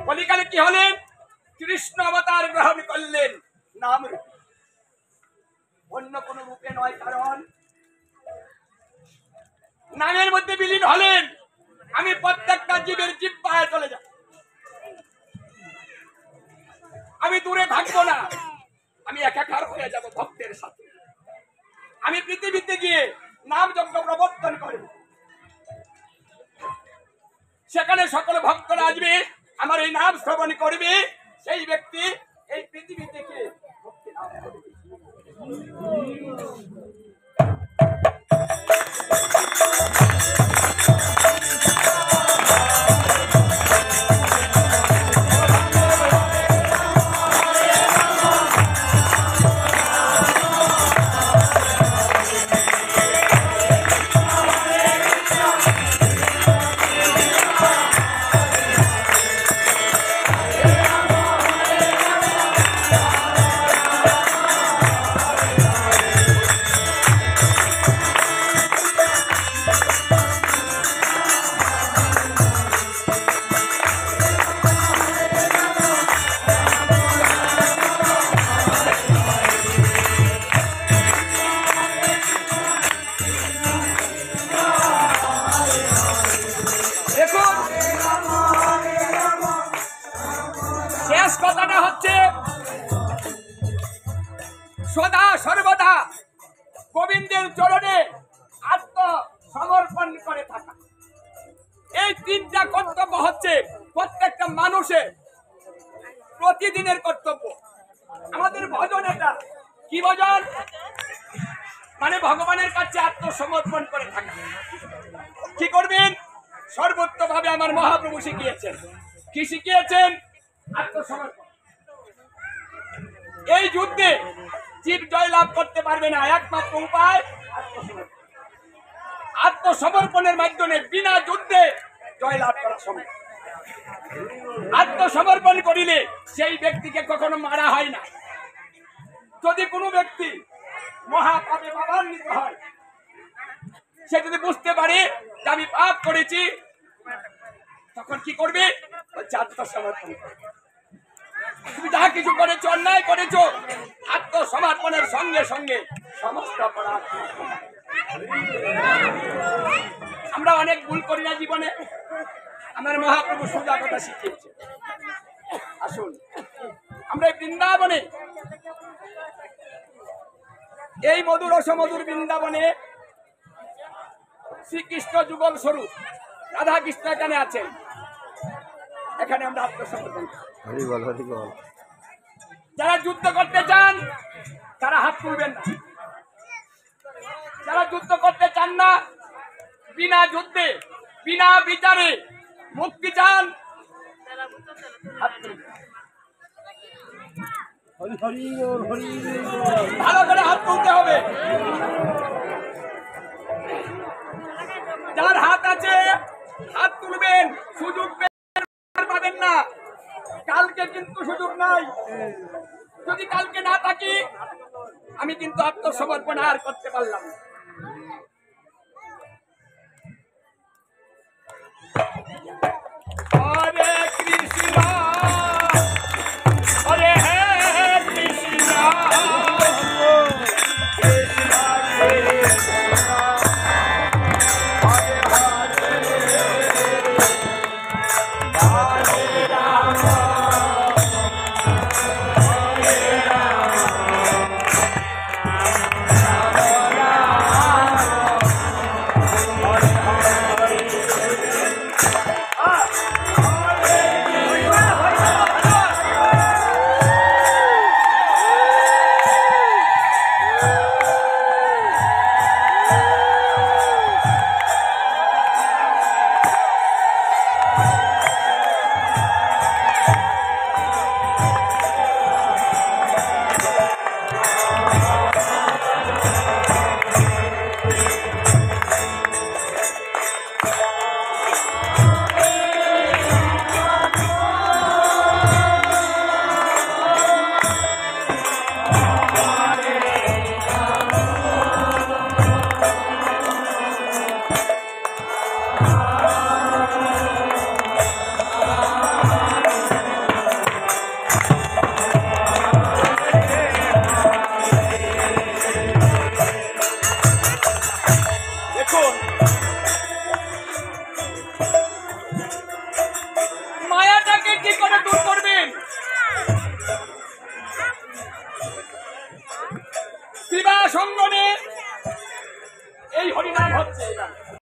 কলিকালে কি হলেন? কৃষ্ণ অবতার গ্রহণ করলেন নাম রূপে, অন্য কোন রূপে নয়। কারণ নামের মধ্যে বিলীন হলেন। আমি প্রত্যেকটা জীবের জিহ্বায় চলে যাব, আমি দূরে থাকবো না, আমি একাকার হয়ে যাব ভক্তের সাথে। আমি পৃথিবীতে গিয়ে নাম যজ্ঞ প্রবর্তন করব, সেখানে সকল ভক্তরা আসবে, আমার এই নাম শ্রবণ করবে, সেই ব্যক্তি এই পৃথিবী থেকে মুক্তি লাভ করবে। কথাটা হচ্ছে সদা সর্বদা গোবিন্দের চরণে আত্মসমর্পণ করে থাকা। এই তিনটা কর্তব্য হচ্ছে প্রত্যেকটা মানুষের প্রতিদিনের কর্তব্য। আমাদের ভজন এটা কি ভজন? মানে ভগবানের কাছে আত্মসমর্পণ করে থাকা। কি করবেন? সর্বোত্তভাবে আমার মহাপ্রভু শিখিয়েছেন। কি শিখিয়েছেন? আত্মসমর্পণ। এই যুদ্ধে জীব জয় লাভ করতে পারবে না, একমাত্র উপায় আত্মসমর্পণ। আত্মসমর্পণের মাধ্যমে বিনা যুদ্ধে জয় লাভ করা সম্ভব। আত্মসমর্পণ করিলে সেই ব্যক্তিকে কখনো মারা হয় না। যদি কোনো ব্যক্তি মহাপাপে ভাবান্বিত হয়, সে যদি বুঝতে পারে যে আমি পাপ করেছি, তখন কি করবে? আত্মসমর্পণ। তুমি যা কিছু করেছো, অন্যায় করেছো, আত্মসমর্পণের সঙ্গে সঙ্গে সমস্ত অপরাধ। আমরা অনেক ভুল করি না জীবনে। আমার মহাপ্রভু সোজা কথা শিখিয়েছে। আসুন আমরা এই বৃন্দাবনে, এই মধুর অসমধুর বৃন্দাবনে শ্রীকৃষ্ণ যুগল স্বরূপ রাধা কৃষ্ণ এখানে আছেন। এখানে আমরা আত্মসমর্পণ। যারা যুদ্ধ করতে চান তারা হাত তুলবেন না। যারা যুদ্ধ করতে চান না, বিনা যুদ্ধে বিনা বিচারে মুক্তি চান, ভালো করে হাত তুলতে হবে। যার হাত আছে হাত তুলবেন, সুযোগ পাবেন না। কালকে কিন্তু সুযোগ নাই। যদি কালকে না থাকি, আমি কিন্তু আত্মসমর্পণ আর করতে পারলাম না। হরে কৃষ্ণ হরে কৃষ্ণ কৃষ্ণ হরে হরে রাম সঙ্গ নিয়ে এই হরিনাম